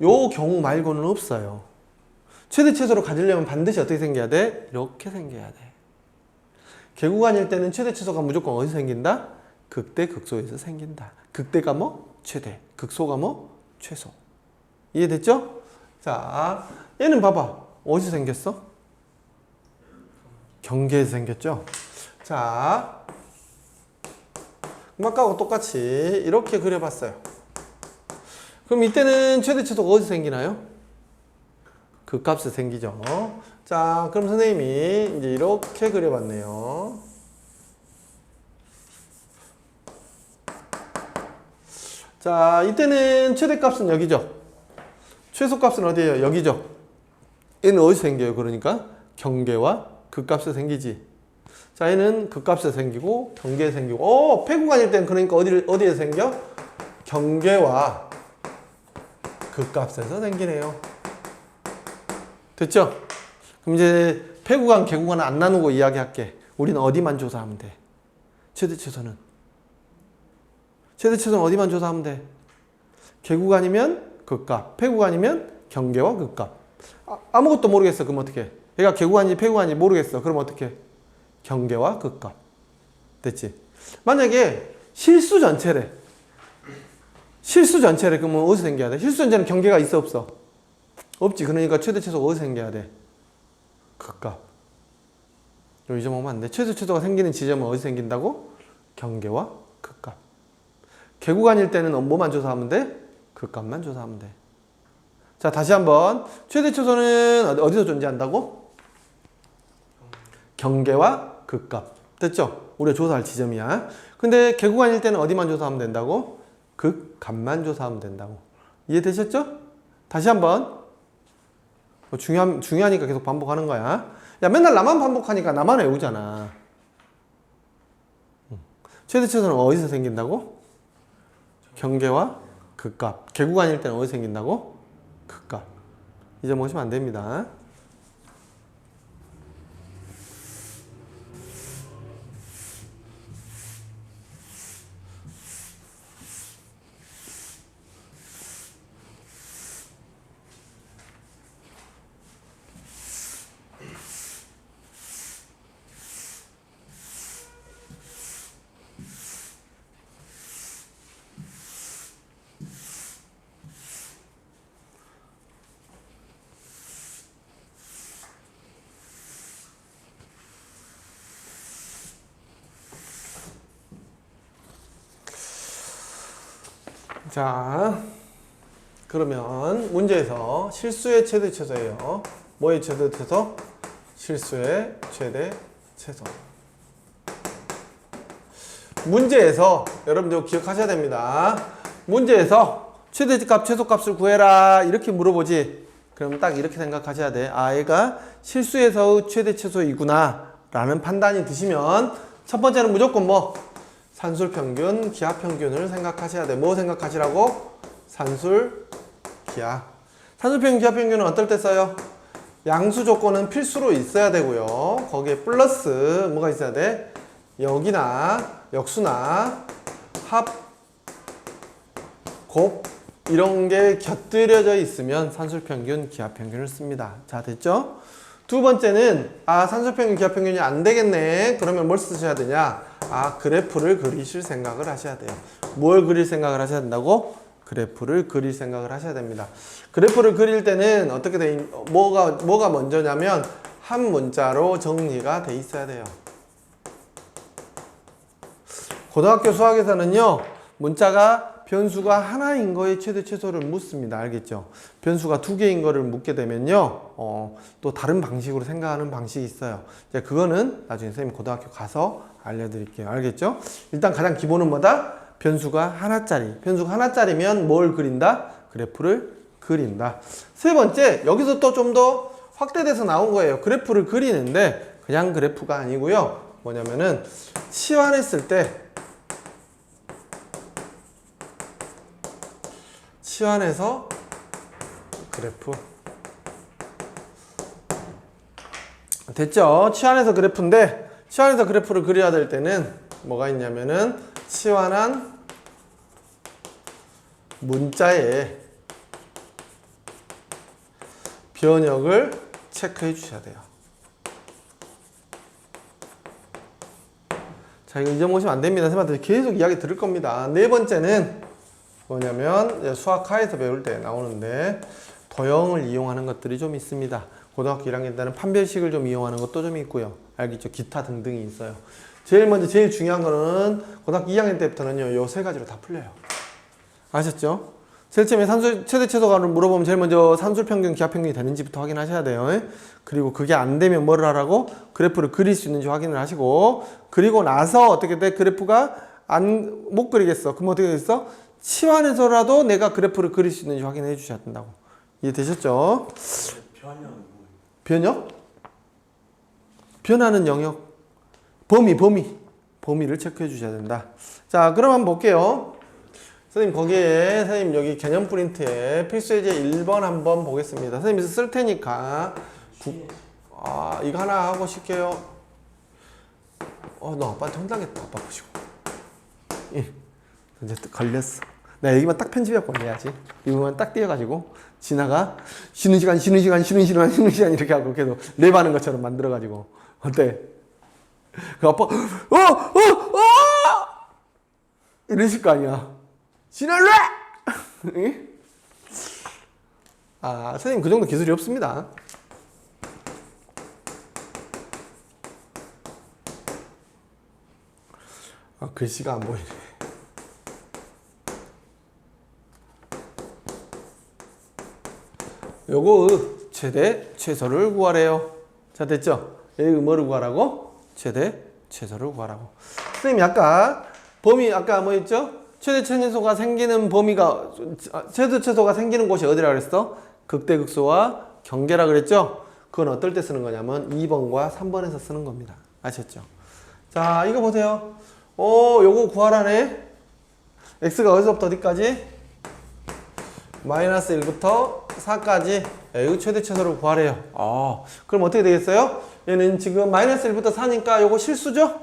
요 경우 말고는 없어요. 최대 최소로 가지려면 반드시 어떻게 생겨야 돼? 이렇게 생겨야 돼. 개구간일 때는 최대 최소가 무조건 어디서 생긴다? 극대 극소에서 생긴다. 극대가 뭐? 최대. 극소가 뭐? 최소. 이해됐죠? 자, 얘는 봐봐. 어디서 생겼어? 경계에서 생겼죠? 자, 아까하고 똑같이 이렇게 그려봤어요. 그럼 이때는 최대 최소가 어디서 생기나요? 극값에서 생기죠. 자, 그럼 선생님이 이제 이렇게 그려봤네요. 자, 이때는 최대값은 여기죠. 최소값은 어디예요? 여기죠. 얘는 어디서 생겨요? 그러니까 경계와 극값에서 생기지. 자, 얘는 극값에서 생기고 경계에서 생기고. 폐구간일 때는 그러니까 어디에서 생겨? 경계와 극값에서 생기네요. 됐죠? 그럼 이제 폐구간, 개구간은 안 나누고 이야기할게. 우리는 어디만 조사하면 돼? 최대 최소는 어디만 조사하면 돼? 개구간이면 극값, 폐구간이면 경계와 극값. 아무것도 모르겠어. 그럼 어떻게? 얘가 개구간인지 폐구간인지 모르겠어. 그럼 어떻게? 경계와 극값. 됐지? 만약에 실수 전체래. 그러면 어디서 생겨야 돼? 실수 전체는 경계가 있어, 없어? 없지. 그러니까 최대 최소가 어디서 생겨야 돼? 극값. 이 점 오면 안 돼. 최대 최소가 생기는 지점은 어디서 생긴다고? 경계와 극값. 개구간일 때는 뭐만 조사하면 돼? 극값만 조사하면 돼. 자, 다시 한번. 최대 최소는 어디서 존재한다고? 경계와 극값. 됐죠? 우리가 조사할 지점이야. 근데 개구간일 때는 어디만 조사하면 된다고? 극값만 조사하면 된다고. 이해되셨죠? 다시 한번. 중요하니까 계속 반복하는 거야. 야, 맨날 나만 반복하니까 나만 외우잖아. 최대 최소는 어디서 생긴다고? 경계와 극값. 개구간일 때는 어디서 생긴다고? 극값. 잊어먹으시면 안 됩니다. 자, 그러면 문제에서 실수의 최대 최소예요. 뭐의 최대 최소? 실수의 최대 최소. 문제에서 여러분들 기억하셔야 됩니다. 문제에서 최대값, 최소값을 구해라 이렇게 물어보지. 그럼 딱 이렇게 생각하셔야 돼. 아, 얘가 실수에서의 최대 최소이구나 라는 판단이 드시면 첫 번째는 무조건 뭐? 산술평균, 기하평균을 생각하셔야 돼. 뭐 생각하시라고? 산술, 기하. 산술평균, 기하평균은 어떨 때 써요? 양수 조건은 필수로 있어야 되고요. 거기에 플러스 뭐가 있어야 돼? 역이나 역수나 합, 곱 이런 게 곁들여져 있으면 산술평균, 기하평균을 씁니다. 자, 됐죠? 두 번째는 산술평균, 기하평균이 안 되겠네. 그러면 뭘 쓰셔야 되냐? 그래프를 그리실 생각을 하셔야 돼요. 뭘 그릴 생각을 하셔야 된다고? 그래프를 그릴 생각을 하셔야 됩니다. 그래프를 그릴 때는 어떻게 뭐가 먼저냐면 한 문자로 정리가 돼 있어야 돼요. 고등학교 수학에서는요, 문자가 변수가 하나인 거에 최대 최소를 묻습니다. 알겠죠? 변수가 두 개인 거를 묻게 되면요, 또 다른 방식으로 생각하는 방식이 있어요. 이제 그거는 나중에 선생님 고등학교 가서 알려드릴게요. 알겠죠? 일단 가장 기본은 뭐다? 변수가 하나짜리. 변수가 하나짜리면 뭘 그린다? 그래프를 그린다. 세 번째, 여기서 또 좀 더 확대돼서 나온 거예요. 그래프를 그리는데 그냥 그래프가 아니고요. 뭐냐면은 치환했을 때 치환해서 그래프. 됐죠? 치환해서 그래프인데 치환해서 그래프를 그려야 될 때는 뭐가 있냐면은 치환한 문자의 변역을 체크해 주셔야 돼요. 자, 이거 잊어먹으시면 안 됩니다. 선생님한테 계속 이야기 들을 겁니다. 네 번째는 뭐냐면 수학하에서 배울 때 나오는데 도형을 이용하는 것들이 좀 있습니다. 고등학교 1학년 때는 판별식을 좀 이용하는 것도 좀 있고요. 알겠죠? 기타 등등이 있어요. 제일 중요한 거는 고등학교 2학년 때부터는요, 요 세 가지로 다 풀려요. 아셨죠? 제일 처음에 최대 최소값을 물어보면 제일 먼저 산술평균, 기하평균이 되는지부터 확인하셔야 돼요. 그리고 그게 안 되면 뭐를 하라고? 그래프를 그릴 수 있는지 확인을 하시고, 그리고 나서 어떻게 돼? 그래프가 못 그리겠어. 그럼 어떻게 되겠어? 치환해서라도 내가 그래프를 그릴 수 있는지 확인해 주셔야 된다고. 이해되셨죠? 변역? 변하는 영역. 범위를 체크해 주셔야 된다. 자, 그럼 한번 볼게요. 선생님 여기 개념 프린트에 필수예제 1번 한번 보겠습니다. 선생님이 쓸 테니까 이거 하나 하고 쉴게요. 너 아빠한테 혼나겠다. 아빠 보시고. 이제 걸렸어. 나 여기만 딱 편집해갖고 내야지. 이거만 딱 띄워가지고 지나가 쉬는 시간 이렇게 하고 계속 랩하는 것처럼 만들어가지고 어때? 그 아빠 이러실 거 아니야. 지날래! 선생님 그 정도 기술이 없습니다. 글씨가 안 보이네. 요거 최대 최소를 구하래요. 자, 됐죠? 여기 뭐를 구하라고? 최대 최소를 구하라고. 선생님이 아까 범위 뭐 했죠? 최대 최소가 생기는 범위가 최대 최소가 생기는 곳이 어디라 그랬어? 극대극소와 경계라 그랬죠? 그건 어떨 때 쓰는 거냐면 2번과 3번에서 쓰는 겁니다. 아셨죠? 자, 이거 보세요. 요거 구하라네. x가 어디서부터 어디까지? 마이너스 1부터 4까지 이 최대 최소를 구하래요. 그럼 어떻게 되겠어요? 얘는 지금 마이너스 1부터 4니까 요거 실수죠?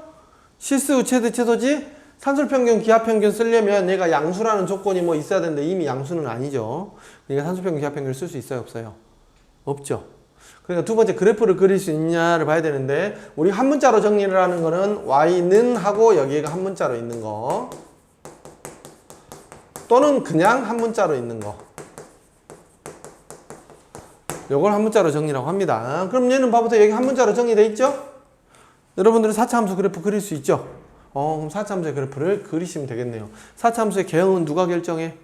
실수 최대 최소지? 산술평균, 기하평균 쓰려면 얘가 양수라는 조건이 뭐 있어야 되는데 이미 양수는 아니죠. 그러니까 산술평균, 기하평균을 쓸 수 있어요? 없어요? 없죠. 그러니까 두 번째 그래프를 그릴 수 있냐를 봐야 되는데 우리 한 문자로 정리를 하는 거는 y는 하고 여기가 한 문자로 있는 거 또는 그냥 한 문자로 있는 거 요걸 한 문자로 정리라고 합니다. 그럼 얘는 봐보세요. 여기 한 문자로 정리되어 있죠? 여러분들은 4차 함수 그래프 그릴 수 있죠? 그럼 4차 함수의 그래프를 그리시면 되겠네요. 4차 함수의 개형은 누가 결정해?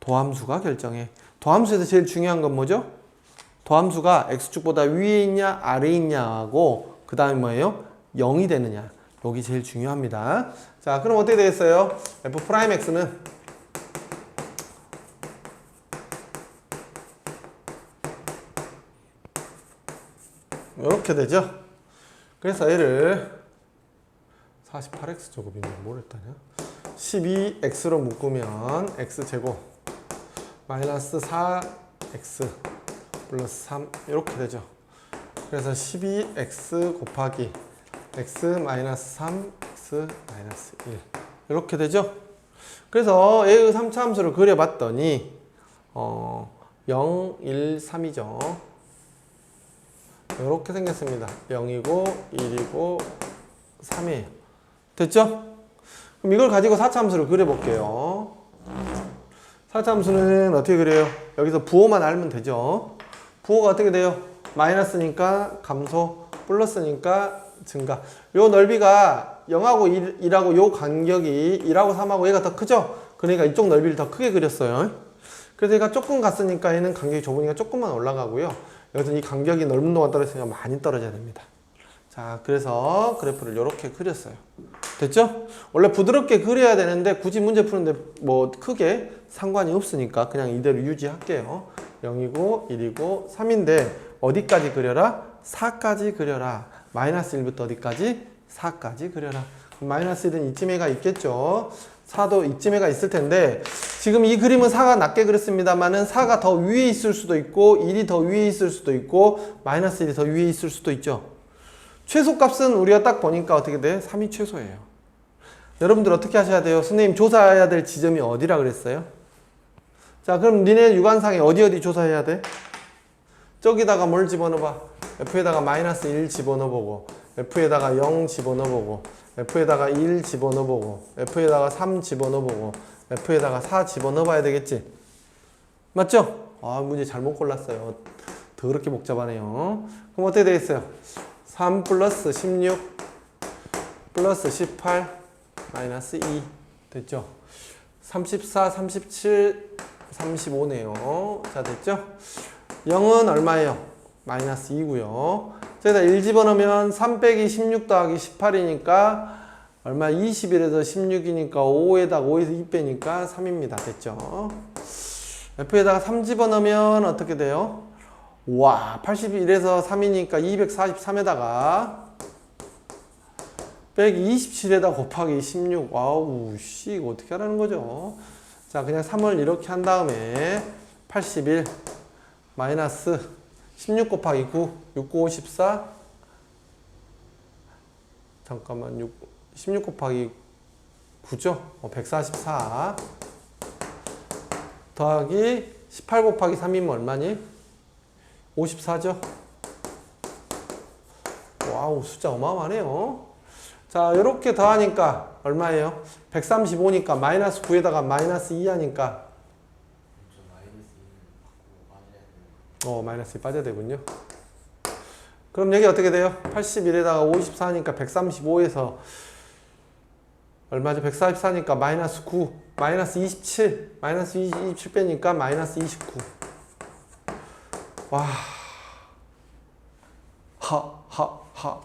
도함수가 결정해. 도함수에서 제일 중요한 건 뭐죠? 도함수가 x축보다 위에 있냐 아래에 있냐하고 그 다음에 뭐예요? 0이 되느냐. 여기 제일 중요합니다. 자, 그럼 어떻게 되겠어요? f'x는 이렇게 되죠? 그래서 얘를 48x 제곱이면 뭘 했다냐? 12x로 묶으면 x제곱 마이너스 4x 플러스 3 이렇게 되죠. 그래서 12x 곱하기 x 마이너스 3 x 마이너스 1 이렇게 되죠. 그래서 A의 3차 함수를 그려봤더니 0, 1, 3이죠. 이렇게 생겼습니다. 0이고 1이고 3이에요. 됐죠? 그럼 이걸 가지고 4차 함수를 그려볼게요. 4차 함수는 어떻게 그려요? 여기서 부호만 알면 되죠. 부호가 어떻게 돼요? 마이너스니까 감소, 플러스니까 증가. 요 넓이가 0하고 1하고 요 간격이 1하고 3하고 얘가 더 크죠? 그러니까 이쪽 넓이를 더 크게 그렸어요. 그래서 얘가 조금 갔으니까 얘는 간격이 좁으니까 조금만 올라가고요. 여기서 이 간격이 넓은 동안 떨어지니까 많이 떨어져야 됩니다. 자, 그래서 그래프를 이렇게 그렸어요. 됐죠? 원래 부드럽게 그려야 되는데 굳이 문제 푸는데 뭐 크게 상관이 없으니까 그냥 이대로 유지할게요. 0이고 1이고 3인데 어디까지 그려라? 4까지 그려라. 마이너스 1부터 어디까지? 4까지 그려라. 마이너스 1은 이쯤에가 있겠죠. 4도 이쯤에가 있을 텐데 지금 이 그림은 4가 낮게 그렸습니다만은 4가 더 위에 있을 수도 있고 1이 더 위에 있을 수도 있고 마이너스 1이 더 위에 있을 수도 있죠. 최소값은 우리가 딱 보니까 어떻게 돼? 3이 최소예요. 여러분들 어떻게 하셔야 돼요? 선생님 조사해야 될 지점이 어디라 그랬어요? 자, 그럼 니네 유관상에 어디 조사해야 돼? 저기다가 뭘 집어넣어봐? F에다가 마이너스 1 집어넣어보고 F에다가 0 집어넣어보고 F에다가 1 집어넣어보고 F에다가 3 집어넣어보고 F에다가 4 집어넣어봐야 되겠지? 맞죠? 아, 문제 잘못 골랐어요. 더럽게 복잡하네요. 그럼 어떻게 되겠어요? 3 플러스 16 플러스 18 마이너스 2 됐죠? 34, 37, 35네요. 자, 됐죠? 0은 얼마예요? 마이너스 2고요. 저기다 1 집어넣으면 3 빼기 16 더하기 18이니까 얼마? 21에서 16이니까 5에다가 5에서 2 빼니까 3입니다. 됐죠? F에다가 3 집어넣으면 어떻게 돼요? 와, 81에서 3이니까 243에다가 빼기 27에다 곱하기 16. 와우, 씨, 이거 어떻게 하라는 거죠? 자, 그냥 3을 이렇게 한 다음에 81 마이너스 16 곱하기 9, 6, 9, 54. 잠깐만, 16 곱하기 9죠? 144. 더하기 18 곱하기 3이면 얼마니? 54죠? 와우, 숫자 어마어마하네요. 자, 이렇게 더하니까 얼마예요? 135니까 마이너스 9에다가 마이너스 2 하니까 마이너스 2 빠져야 되군요. 그럼 여기 어떻게 돼요? 81에다가 54니까 135에서 얼마죠? 144니까 마이너스 9, 마이너스 27, 마이너스 27 빼니까 마이너스 29. 와, 하.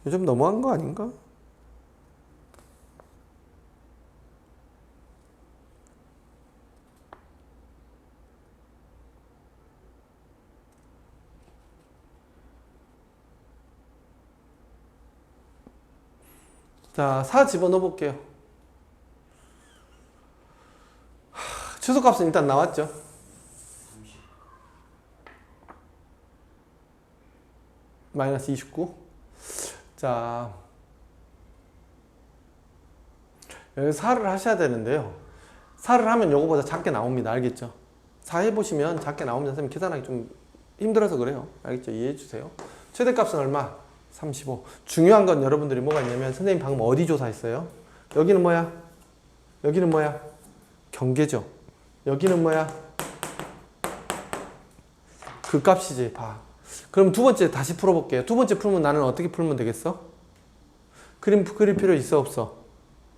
요즘 너무한 거 아닌가? 자, 4 집어넣어 볼게요. 최소값은 일단 나왔죠. 마이너스 29. 자, 여기 4를 하셔야 되는데요. 4를 하면 요거보다 작게 나옵니다. 알겠죠? 4 해보시면 작게 나오면 선생님 계산하기 좀 힘들어서 그래요. 알겠죠? 이해해 주세요. 최대값은 얼마? 35. 중요한 건 여러분들이 뭐가 있냐면 선생님 방금 어디 조사했어요? 여기는 뭐야? 여기는 뭐야? 경계죠. 여기는 뭐야? 그 값이지. 봐. 그럼 두 번째 다시 풀어볼게요. 두 번째 풀면 나는 어떻게 풀면 되겠어? 그림 그릴 필요 있어 없어?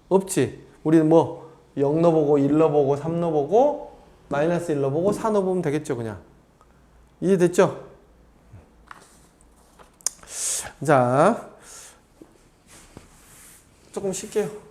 없지. 우리는 뭐 0 넣어보고 1 넣어보고 3 넣어보고 마이너스 1 넣어보고 4 넣어보면 되겠죠 그냥. 이해됐죠? 자 조금 쉴게요.